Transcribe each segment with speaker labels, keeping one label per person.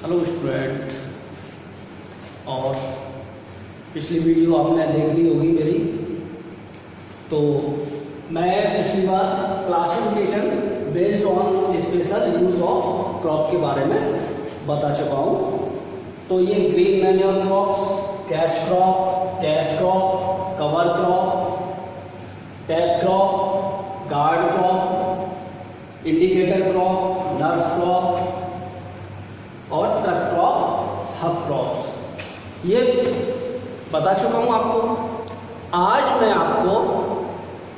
Speaker 1: Hello student, और पिछली video आपने देख ली होगी मेरी। तो मैं पिछली बार classification based on special use of crop के बारे में बता चुका हूँ। तो ये green manure crops, catch crop, cash crop, cover crop, tap crop, guard crop, indicator crop, nurse crop और ट्रक क्रॉप, हब क्रॉप्स, ये बता चुका हूँ आपको। आज मैं आपको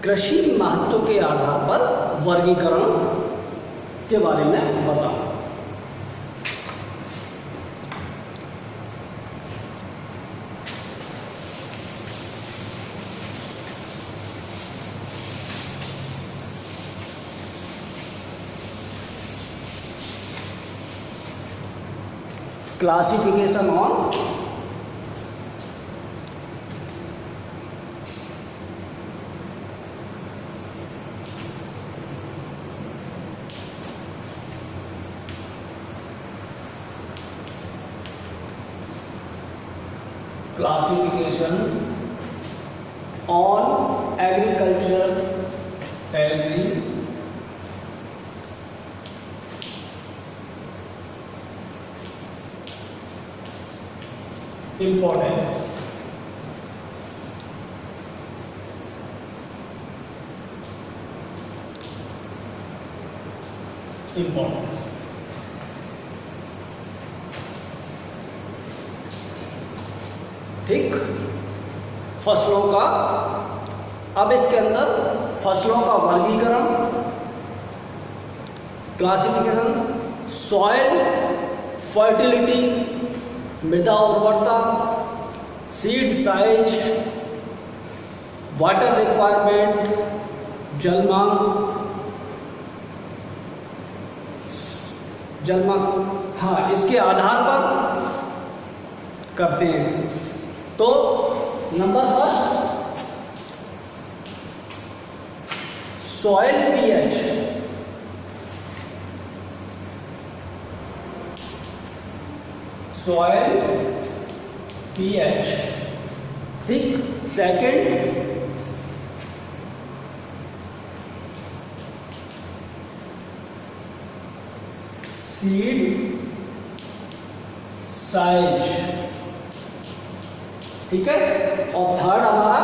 Speaker 1: कृषि महत्व के आधार पर वर्गीकरण के बारे में बताऊँ। Classification on agriculture agri importance। ठीक, फसलों का, अब इसके अंदर फसलों का वर्गीकरण, क्लासिफिकेशन, सॉइल फर्टिलिटी, मृदा उर्वरता, सीड साइज, वाटर रिक्वायरमेंट, जल मांग, हाँ, इसके आधार पर करते हैं। तो number first, soil pH. Soil pH, ठीक। सेकंड, सीड साइज, ठीक है। और थर्ड हमारा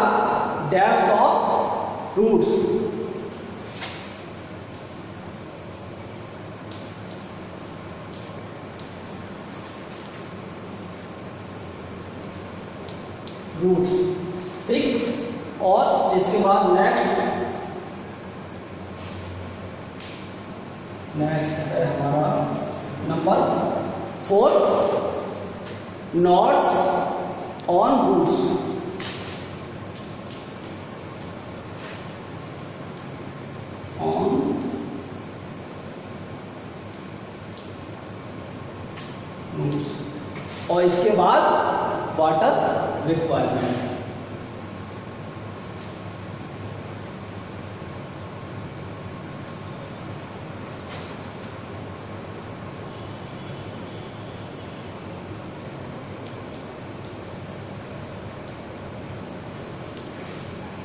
Speaker 1: डेप्थ ऑफ रूट्स। ठीक। और इसके बाद नेक्स्ट है हमारा number fourth, knots on roots. On roots, और इसके बाद वाटर रिक्वायरमेंट।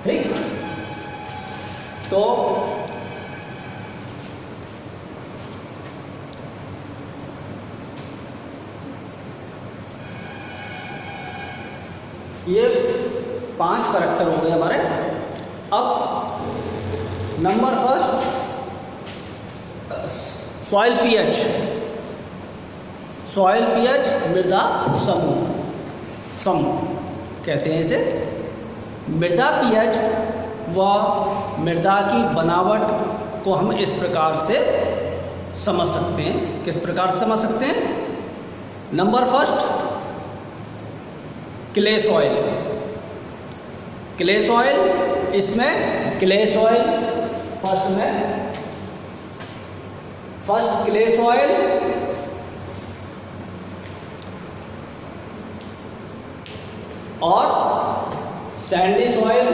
Speaker 1: ठीक, तो ये 5 कैरेक्टर हो गए हमारे। अब number first, soil pH. Soil pH मृदा समूह कहते हैं इसे। मृदा पीएच व मृदा की बनावट को हम इस प्रकार से समझ सकते हैं। किस प्रकार से समझ सकते हैं? Number first, clay soil. Clay soil, इसमें clay soil first clay soil, और सैंडी सॉइल,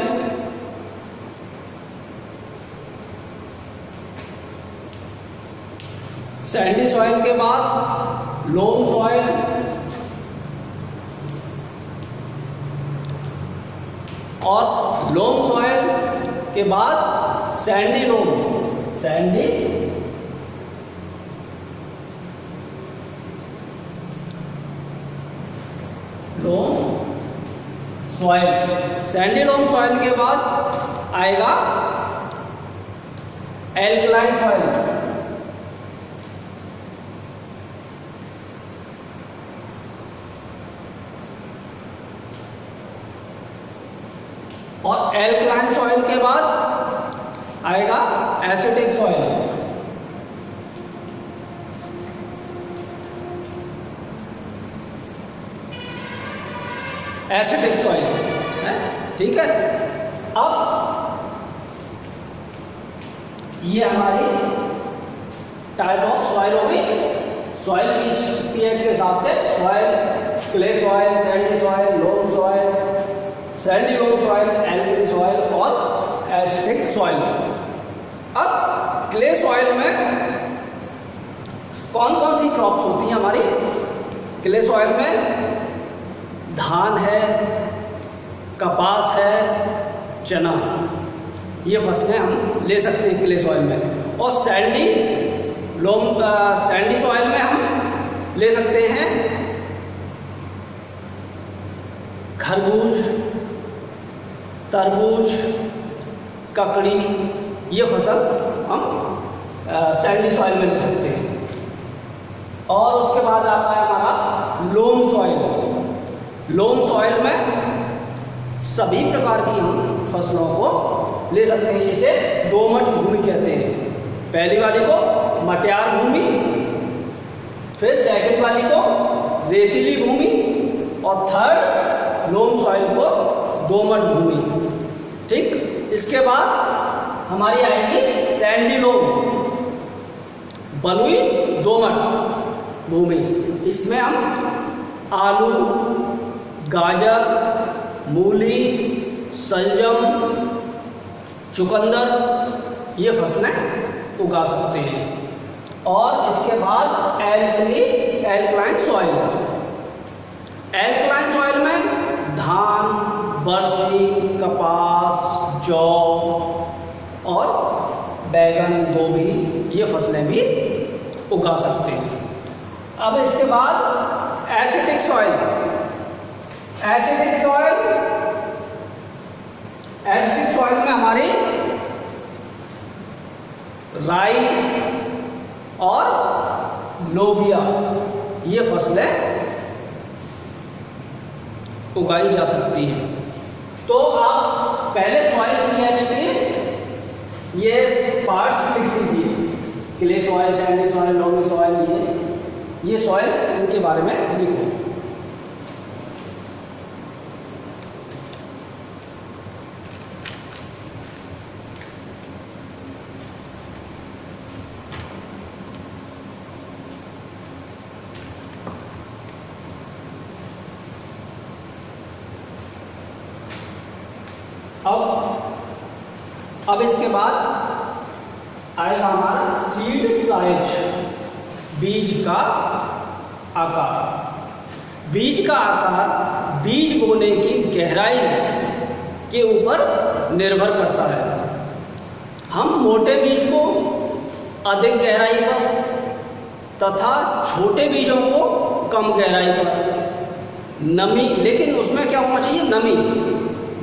Speaker 1: सैंडी सॉइल के बाद लोम सॉइल, और लोम सॉइल के बाद sandy loam, sandy loam soil. Sandy loam soil के बाद आएगा एल्कलाइन सॉइल, और एल्कलाइन सॉइल के बाद आएगा एसिडिक सॉइल। एसिडिक सॉइल है, ठीक है। अब ये हमारी टाइप ऑफ सॉइल हो गई। सॉइल पीएच के हिसाब से soil, clay soil, sandy soil, loam soil, sandy loam soil, alkali soil और एसिडिक सॉइल। अब क्ले सॉइल में कौन कौन सी क्रॉप्स होती हैं हमारी? क्ले सॉइल में धान है, कपास है, चना, ये फसलें हम ले सकते हैं क्ले सॉइल में। और सैंडी सॉइल में हम ले सकते हैं खरबूज, तरबूज, ककड़ी, ये फसल हम सैंडी सॉइल में ले सकते हैं। और उसके बाद आता है हमारा लोम सॉइल। लोम सॉइल में सभी प्रकार की हम फसलों को ले सकते हैं, जिसे दोमट भूमि कहते हैं। पहली वाली को मटियार भूमि, फिर सेकंड वाली को रेतीली भूमि, और थर्ड लोम सॉइल को दोमट भूमि। ठीक, इसके बाद हमारी आएगी सैंडी लोम, बलुई दोमट भूमि। इसमें हम आलू, गाजर, मूली, शलजम, चुकंदर, ये फसलें उगा सकते हैं। और इसके बाद एल्कलाइन सॉइल। एल्कलाइन सॉइल में धान, बरसी, कपास, जौ और बैगन, गोभी, ये फसलें भी उगा सकते हैं। अब इसके बाद एसिडिक सॉइल। एसिडिक सॉइल में हमारी राई और लोबिया, ये फसलें उगाई जा सकती हैं। तो आप पहले सॉइल पीएच के ये पार्ट्स लिख दीजिए, clay soil, sandy soil, loamy soil, ये सॉइल, इनके बारे में लिखो। अब इसके बाद आएगा हमारा सीड साइज, बीज का आकार। बीज का आकार बीज बोने की गहराई के ऊपर निर्भर करता है। हम मोटे बीज को अधिक गहराई पर तथा छोटे बीजों को कम गहराई पर, नमी, लेकिन उसमें क्या होना चाहिए?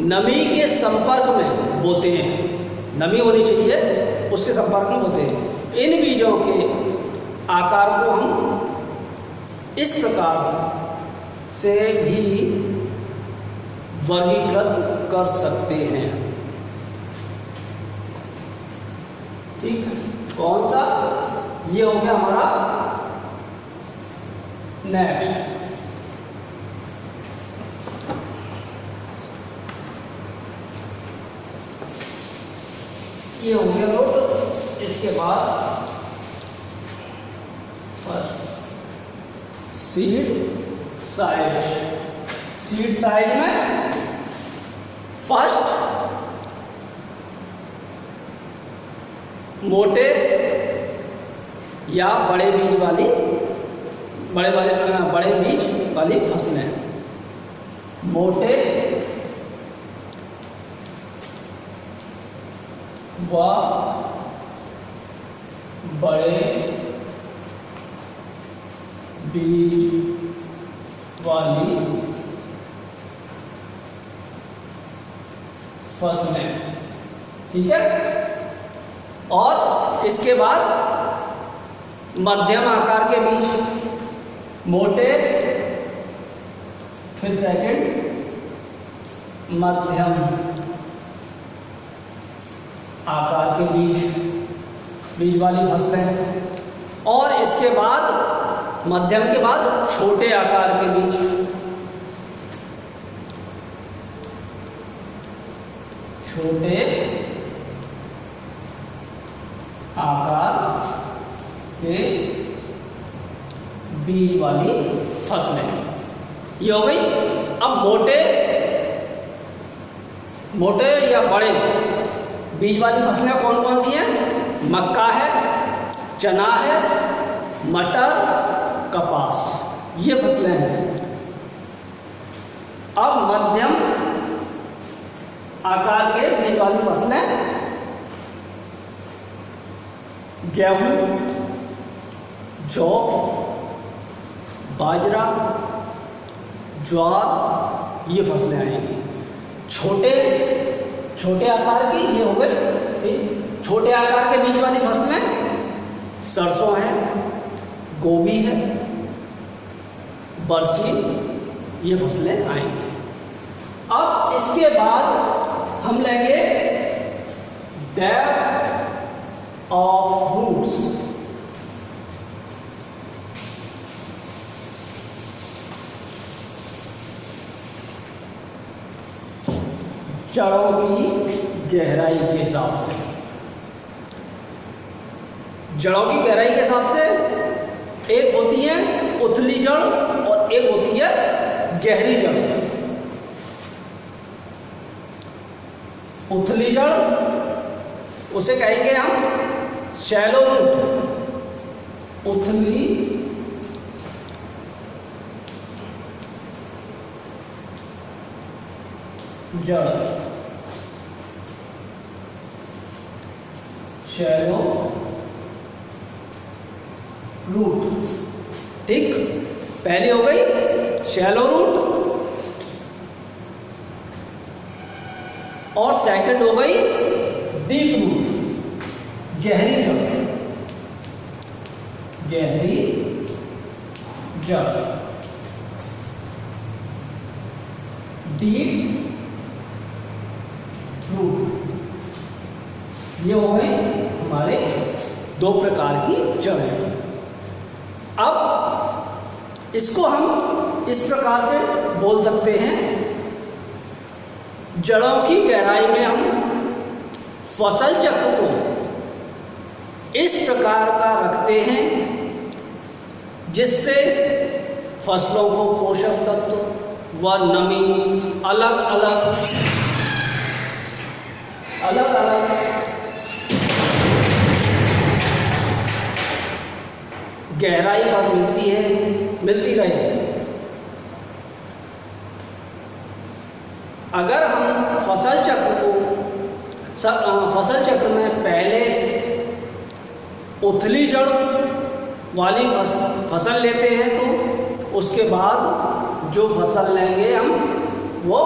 Speaker 1: नमी के संपर्क में बोते हैं। नमी होनी चाहिए, उसके संपर्क में बोते हैं। इन बीजों के आकार को हम इस प्रकार से भी वर्गीकृत कर सकते हैं। ठीक है, कौन सा? ये हो गया हमारा नेक्स्ट। ये हो गया रोट। इसके बाद सीड साइज। सीड साइज में फर्स्ट मोटे या बड़े बीज वाली बड़े बीज वाली फसलें, मोटे व बड़े बीज वाली फसलें, ठीक है। और इसके बाद मध्यम आकार के बीज, मोटे, फिर सेकंड मध्यम आकार के बीज वाली फसलें, और इसके बाद मध्यम के बाद छोटे आकार के बीज, छोटे आकार के बीज वाली फसलें, ये हो गई। अब मोटे या बड़े बीज वाली फसलें कौन कौन सी हैं? मक्का है, चना है, मटर, कपास, ये फसलें हैं। अब मध्यम आकार के बीज वाली फसलें, गेहूं, जौ, बाजरा, ज्वार, ये फसलें आएंगी। छोटे आकार की, ये हो गए छोटे आकार के बीज वाली फसलें, सरसों है, गोभी है, बरसीम, ये फसलें आएंगी। अब इसके बाद हम लेंगे डेप्थ ऑफ रूट्स, जड़ों की गहराई के हिसाब से। जड़ों की गहराई के हिसाब से एक होती है उथली जड़ और एक होती है गहरी जड़। उथली जड़ उसे कहेंगे हम शैलो रूट, उथली जड़, शैलो रूट, ठीक। पहली हो गई शैलो रूट और सेकंड हो गई डीप रूट, गहरी जड़, गहरी जड़, डीप रूट। ये हो गए हमारे दो प्रकार की जड़ें। अब इसको हम इस प्रकार से बोल सकते हैं, जड़ों की गहराई में हम फसल चक्र को इस प्रकार का रखते हैं जिससे फसलों को पोषक तत्व व नमी अलग अलग गहराई पर मिलती रहे। अगर हम फसल चक्र में पहले उथली जड़ वाली फसल लेते हैं तो उसके बाद जो फसल लेंगे हम वो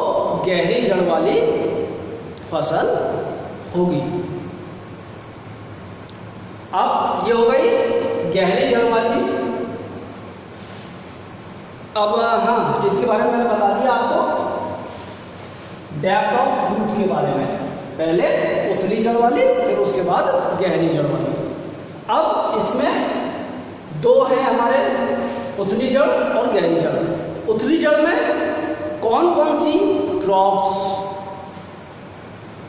Speaker 1: गहरी जड़ वाली फसल होगी। अब ये हो गई गहरी जड़ वाली। अब हाँ, इसके बारे में मैंने बता दिया आपको, डेप्थ ऑफ रूट के बारे में। पहले उथली जड़ वाली, फिर उसके बाद गहरी जड़ वाली। अब इसमें दो है हमारे, उथली जड़ और गहरी जड़। उथली जड़ में कौन कौन सी क्रॉप्स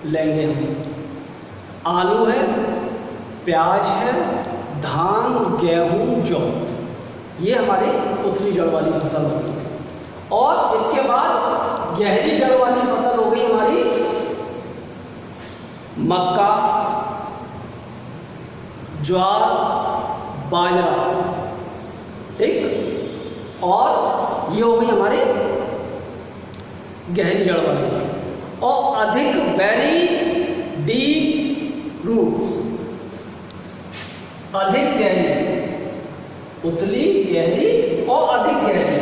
Speaker 1: लेंगे हम? आलू है, प्याज है, धान, गेहूं, जौ, ये हमारी उथली जड़ वाली फसल होगी। और इसके बाद गहरी जड़ वाली फसल हो गई हमारी मक्का, ज्वार, बाजरा, ठीक। और ये हो गई हमारी गहरी जड़ वाली, और अधिक वेरी डीप रूट्स, अधिक गहरी, उतली, गहरी और अधिक गहरी।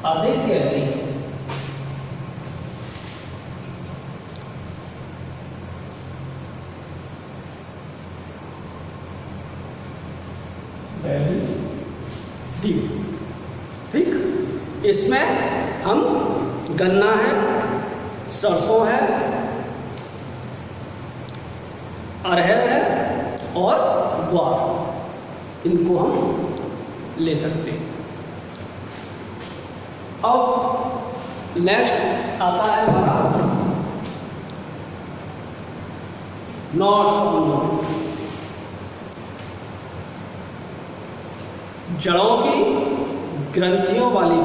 Speaker 1: अधिक गहरी, डीप। ठीक, इसमें हम गन्ना है, सरसों है, अरहर है और ग्वार, इनको हम ले सकते हैं। अब नेक्स्ट आता है हमारा नॉट, जड़ों की ग्रंथियों वाली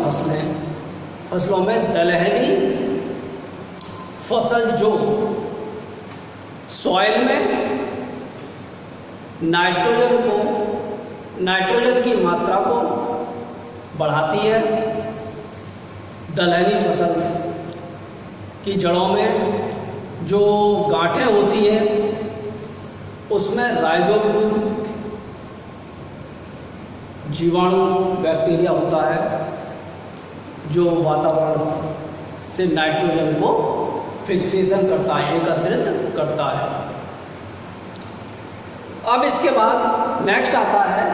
Speaker 1: फसलों में दलहनी फसल जो सॉइल में नाइट्रोजन की मात्रा को बढ़ाती है, दलहनी फसल की जड़ों में जो गांठें होती हैं उसमें राइजोबियम जीवाणु बैक्टीरिया होता है जो वातावरण से नाइट्रोजन को फिक्सेशन करता है, एकत्रित करता है। अब इसके बाद नेक्स्ट आता है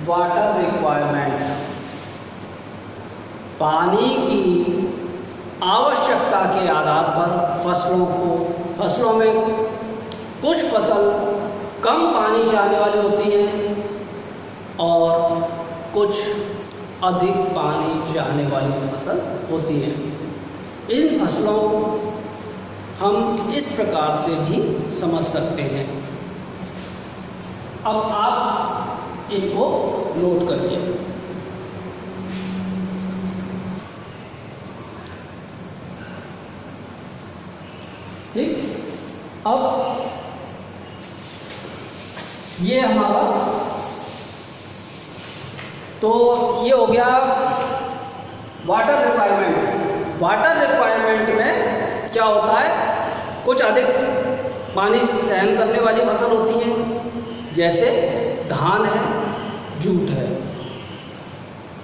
Speaker 1: वाटर रिक्वायरमेंट, पानी की आवश्यकता के आधार पर फसलों में कुछ फसल कम पानी चाहने वाली होती हैं और कुछ अधिक पानी चाहने वाली फसल होती है। इन फसलों को हम इस प्रकार से भी समझ सकते हैं। अब आप इनको नोट करिए। ठीक, अब ये हमारा, तो ये हो गया वाटर रिक्वायरमेंट। वाटर रिक्वायरमेंट में क्या होता है, कुछ अधिक पानी सहन करने वाली फसल होती है जैसे धान है, जूट है,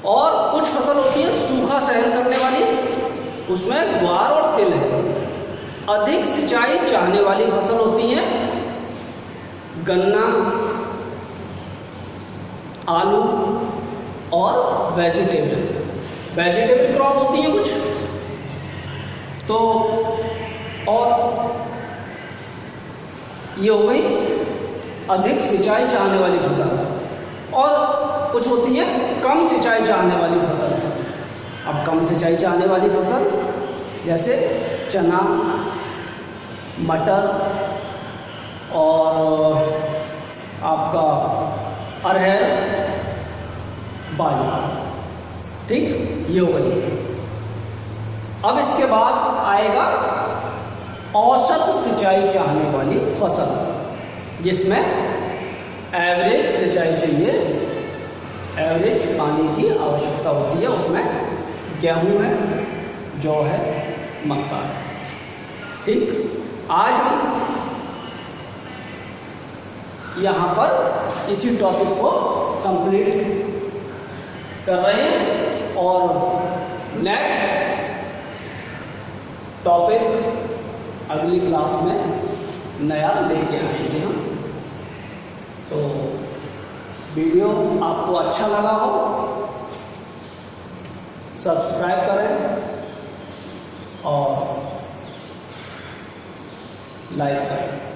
Speaker 1: और कुछ फसल होती है सूखा सहन करने वाली, उसमें ग्वार और तिल है। अधिक सिंचाई चाहने वाली फसल होती है गन्ना, आलू और वेजिटेबल क्रॉप होती है कुछ तो। और ये हो गई अधिक सिंचाई चाहने वाली फसल, और कुछ होती है कम सिंचाई चाहने वाली फसल। अब कम सिंचाई चाहने वाली फसल जैसे चना, मटर और आपका अरहर, बाजरा। ठीक, ये हो गई। अब इसके बाद आएगा औसत सिंचाई चाहने वाली फसल, जिसमें एवरेज सिंचाई चाहिए, एवरेज पानी की आवश्यकता होती है। उसमें गेहूं है, जौ है, मक्का है। ठीक, आज हम यहाँ पर इसी टॉपिक को कंप्लीट कर रहे हैं और नेक्स्ट टॉपिक अगली क्लास में नया लेके आएंगे हम। तो वीडियो आपको अच्छा लगा हो, सब्सक्राइब करें और लाइक करें।